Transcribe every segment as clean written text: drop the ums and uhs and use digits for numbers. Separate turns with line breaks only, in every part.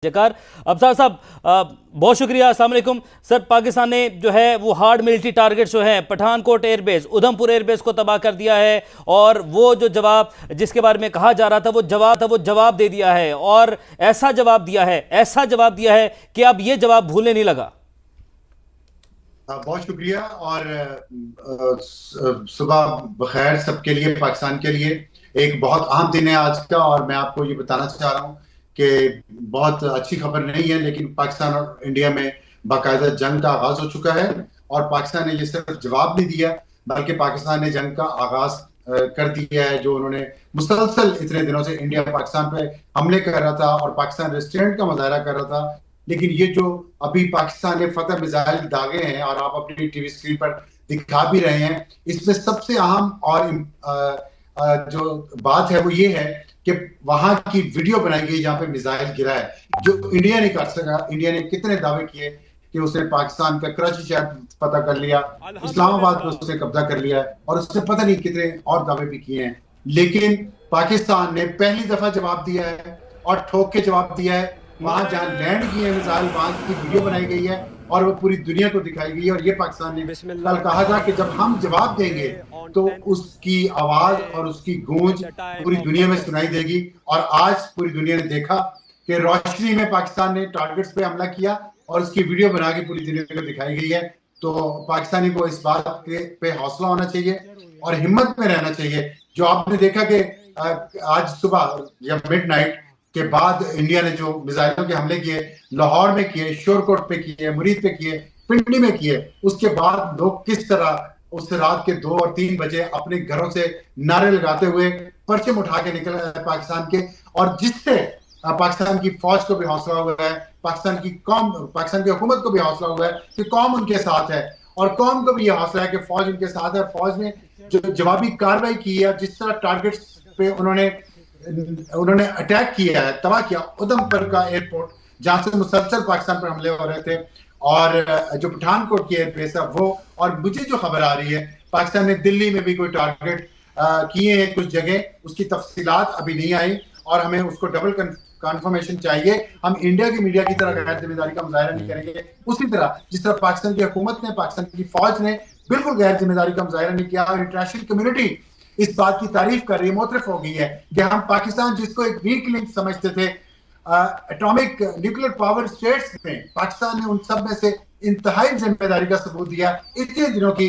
जकार अफसार साहब, बहुत शुक्रिया। अस्सलाम वालेकुम सर। पाकिस्तान ने जो है वो हार्ड मिलिट्री टारगेट जो है पठानकोट एयरबेस, उधमपुर एयरबेस को तबाह कर दिया है और वो जो जवाब जिसके बारे में कहा जा रहा था वो जवाब दे दिया है और ऐसा जवाब दिया है कि अब ये जवाब भूलने नहीं लगा।
बहुत शुक्रिया और सुबह बखैर सबके लिए। पाकिस्तान के लिए एक बहुत अहम दिन है आज का और मैं आपको ये बताना चाह रहा हूँ कि बहुत अच्छी खबर नहीं है, लेकिन पाकिस्तान और इंडिया में बाकायदा जंग का आगाज हो चुका है और पाकिस्तान ने ये सिर्फ जवाब नहीं दिया बल्कि पाकिस्तान ने जंग का आगाज कर दिया है। जो उन्होंने मुसलसल इतने दिनों से इंडिया पाकिस्तान पे हमले कर रहा था और पाकिस्तान रेस्टोरेंट का मुजाहरा कर रहा था, लेकिन ये जो अभी पाकिस्तान ने फतेह मिसाइल दागे हैं और आप अपनी टीवी स्क्रीन पर दिखा भी रहे हैं, इसमें सबसे अहम और जो बात है वो ये है कि वहां की वीडियो बनाई गई जहां पे मिसाइल गिरा है, जो इंडिया नहीं कर सका। इंडिया ने कितने दावे किए कि उसने पाकिस्तान का कराची शहर पता कर लिया, इस्लामाबाद पे उसने कब्जा कर लिया और उसने पता नहीं कितने और दावे भी किए हैं, लेकिन पाकिस्तान ने पहली दफा जवाब दिया है और ठोक के जवाब दिया है। वहां जहां लैंड किए हैं मिसाइल, वहां की वीडियो बनाई गई है और वो पूरी दुनिया को दिखाई गई है। और ये पाकिस्तान ने कल कहा था कि जब हम जवाब देंगे तो उसकी आवाज और उसकी गूंज पूरी दुनिया में सुनाई देगी। और आज पूरी दुनिया ने देखा कि रोशनी में पाकिस्तान ने टारगेट्स पे हमला किया और उसकी वीडियो बना के पूरी दुनिया को दिखाई गई है। तो पाकिस्तानी को इस बात पे हौसला होना चाहिए और हिम्मत में रहना चाहिए। जो आपने देखा कि आज सुबह या मिडनाइट के बाद इंडिया ने जो मिसाइलों के हमले किए, लाहौर में किए, शोरकोट पे किए, मुरीद पे किए, पिंडी में किए, उसके बाद लोग किस तरह उस रात के 2 और 3 बजे अपने घरों से नारे लगाते हुए परचम उठा के निकल रहे पाकिस्तान के, और जिससे पाकिस्तान की फौज को भी हौसला हुआ है, पाकिस्तान की हुकूमत को भी हौसला हुआ है कि कौम उनके साथ है और कौम को भी ये हौसला है कि फौज उनके साथ है। फौज ने जो जवाबी कार्रवाई की है, जिस तरह टारगेट्स पे उन्होंने अटैक किया है, तबाह किया उधमपुर का एयरपोर्ट जहां से मुसलसल पाकिस्तान पर हमले हो रहे थे, और जो पठानकोट की एयरबेस है वो, और मुझे जो खबर आ रही है पाकिस्तान ने दिल्ली में भी कोई टारगेट किए हैं कुछ जगह, उसकी तफसीलात अभी नहीं आई और हमें उसको डबल कंफर्मेशन चाहिए। हम इंडिया की मीडिया की तरह गैर जिम्मेदारी का मुजाहरा नहीं करेंगे, उसी तरह जिस तरह पाकिस्तान की हुकूमत ने, पाकिस्तान की फौज ने बिल्कुल गैर जिम्मेदारी का मुजाहरा नहीं किया। और इंटरनेशनल कम्युनिटी इस बात की तारीफ कर रही है, मोतरफ हो गई है कि हम पाकिस्तान जिसको एक वीक लिंक समझते थे एटॉमिक न्यूक्लियर पावर स्टेट्स में, पाकिस्तान ने उन सब में से इंतहाई जिम्मेदारी का सबूत दिया। इतने दिनों की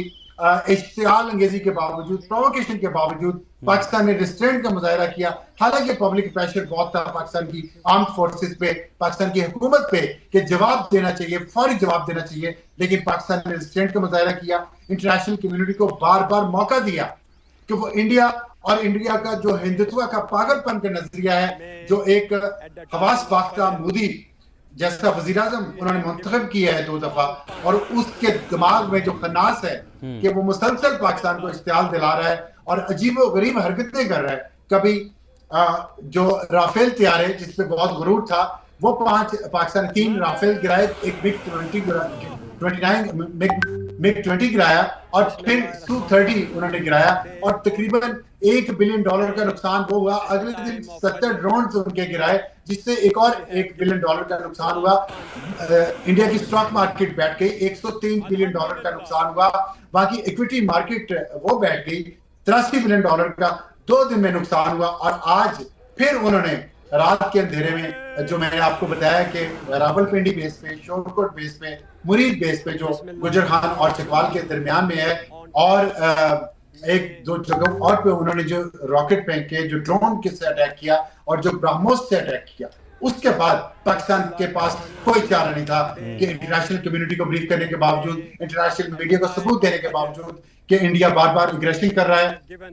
इश्तियाल अंगेजी के बावजूद, प्रोवोकेशन के बावजूद पाकिस्तान ने रिस्ट्रेंट का मुजाहरा किया। हालांकि पब्लिक प्रेशर बहुत था पाकिस्तान की आर्म्ड फोर्सेस पे, पाकिस्तान की हुकूमत पे कि जवाब देना चाहिए, फौरी जवाब देना चाहिए, लेकिन पाकिस्तान ने रिस्ट्रेंट का मुजाहरा किया। इंटरनेशनल कम्युनिटी को बार बार मौका दिया कि वो इंडिया का जो हिंदुत्व का पागलपन का नजरिया है, जो एक हवास बाख्ता मोदी जैसा वजीर आजम उन्होंने मुंतखब किया है 2 दफा, और उसके दिमाग में जो खन्नास है कि वो मुसलसल पाकिस्तान को इश्तियाल दिला रहा है और अजीबो गरीब हरकतें कर रहा है। कभी जो राफेल तैयार है जिसपे बहुत गुरूर था, वो पाकिस्तान 3 राफेल गिराए, एक मिग-29 गिराया और फिर Su-30 उन्होंने गिराया और तकरीबन $1 बिलियन का नुकसान वो हुआ। अगले दिन 70 ड्रोन उनके गिराए, जिससे एक और $1 बिलियन का नुकसान हुआ। इंडिया की स्टॉक मार्केट बैठ गई, $103 बिलियन का नुकसान हुआ। बाकी इक्विटी मार्केट वो बैठ गई, $83 बिलियन का 2 दिन में नुकसान हुआ। और आज फिर उन्होंने रात के अंधेरे में, जो मैंने आपको बताया कि रावलपिंडी बेस पे, शोरकोट बेस पे, मुरीद बेस पे, जो गुजरखान और चकवाल के दरमियान में है, और एक 2 जगह और पे उन्होंने जो रॉकेट फेंके, जो ड्रोन से अटैक किया और जो ब्रह्मोस से अटैक किया, उसके बाद पाकिस्तान के पास कोई चारा नहीं था कि इंटरनेशनल कम्युनिटी को ब्रीफ करने के बावजूद, इंटरनेशनल मीडिया को सबूत देने के बावजूद कि इंडिया बार बार एग्रेशन कर रहा है,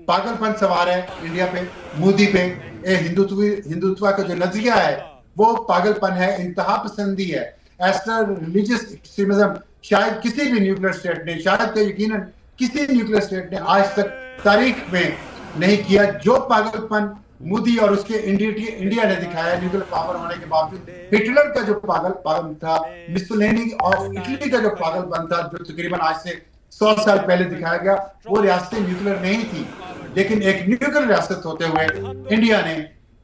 पागलपन सवार है इंडिया पे, मोदी पे। हिंदुत्व का जो नजरिया है वो पागलपन है, इंतहा पसंदी है, रिलीजियस एक्सट्रीमिज्म शायद किसी भी न्यूक्लियर स्टेट ने, शायद तो यकीनन किसी न्यूक्लियर स्टेट ने आज तक तारीख में नहीं किया। जो पागलपन मोदी और उसके इंडिया ने दिखाया न्यूक्लियर पावर होने के बावजूद। हिटलर का जो पागलपन था, मुसोलिनी ऑफ इटली का जो पागलपन था, जो तकरीबन आज से 100 साल पहले दिखाया गया, वो रियासतें न्यूक्लियर नहीं थी, लेकिन एक न्यूक्लियर रियासत होते हुए इंडिया ने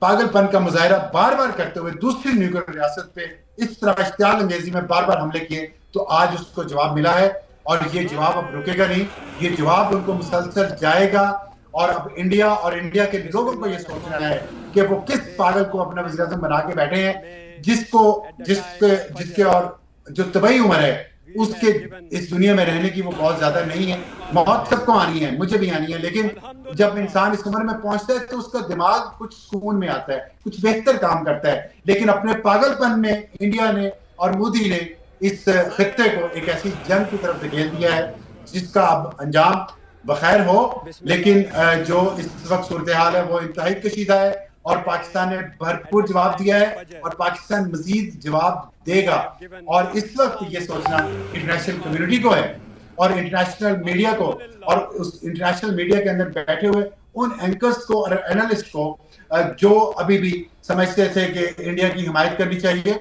पागलपन का मुजाहरा बार बार करते हुए दूसरी न्यूक्लियर रियासत पे इस तरह इश्तियाल अंगेजी में बार बार हमले किए, तो आज उसको जवाब मिला है और ये जवाब अब रुकेगा नहीं, ये जवाब उनको मुसलसल जाएगा। और अब इंडिया और इंडिया के लोगों को ये सोचना है कि वो किस पागल को अपना वज़ीर आज़म बना के बैठे हैं, जिसके और जो तबई उम्र है उसके इस दुनिया में रहने की वो बहुत ज्यादा नहीं है। मौत सबको आनी है, मुझे भी आनी है, लेकिन जब इंसान इस उम्र में पहुंचता है तो उसका दिमाग कुछ सुकून में आता है, कुछ बेहतर काम करता है। लेकिन अपने पागलपन में इंडिया ने और मोदी ने इस खित्ते को एक ऐसी जंग की तरफ धकेल दिया है जिसका अब अंजाम बखैर हो। लेकिन जो इस वक्त सूरत हाल है वो इंतहाई कशीदा है और पाकिस्तान ने भरपूर जवाब दिया है और पाकिस्तान मजीद जवाब देगा। और इस वक्त ये सोचना इंटरनेशनल कम्युनिटी को है और इंटरनेशनल मीडिया को, और उस इंटरनेशनल मीडिया के अंदर बैठे हुए उन एंकर्स को और एनालिस्ट को जो अभी भी समझते थे कि इंडिया की हिमायत करनी चाहिए।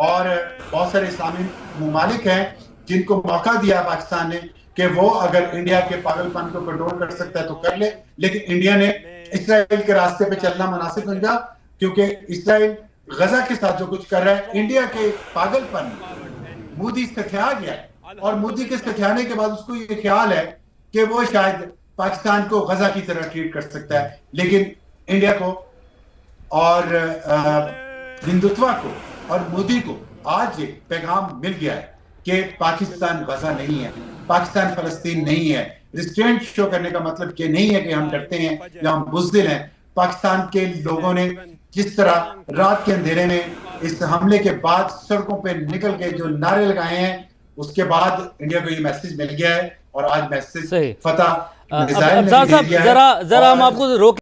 और बहुत सारे इस्लामी ममालिक हैं जिनको मौका दिया पाकिस्तान ने कि वो अगर इंडिया के पागलपन को कंट्रोल कर सकता है तो कर ले, लेकिन इंडिया ने इस्राइल के रास्ते पे चलना मुनासिब समझा, क्योंकि इस्राइल गजा के साथ जो कुछ कर रहा है, इंडिया के पागलपन मोदी सिखा गया है और मोदी के सिखाने के बाद उसको ये ख्याल है कि वो शायद पाकिस्तान को गजा की तरह ट्रीट कर सकता है। लेकिन इंडिया को और हिंदुत्व को और मोदी को आज ये पैगाम मिल गया है कि पाकिस्तान गजा नहीं है, पाकिस्तान फलस्तीन नहीं है। रिस्ट्रेंट शो करने का मतलब ये नहीं है कि हम डरते हैं या हम बुज़दिल हैं। पाकिस्तान के लोगों ने जिस तरह रात के अंधेरे में इस हमले के बाद सड़कों पे निकल के जो नारे लगाए हैं, उसके बाद इंडिया को ये मैसेज मिल गया है और आज मैसेज फतह
साहब जरा हम आपको रोक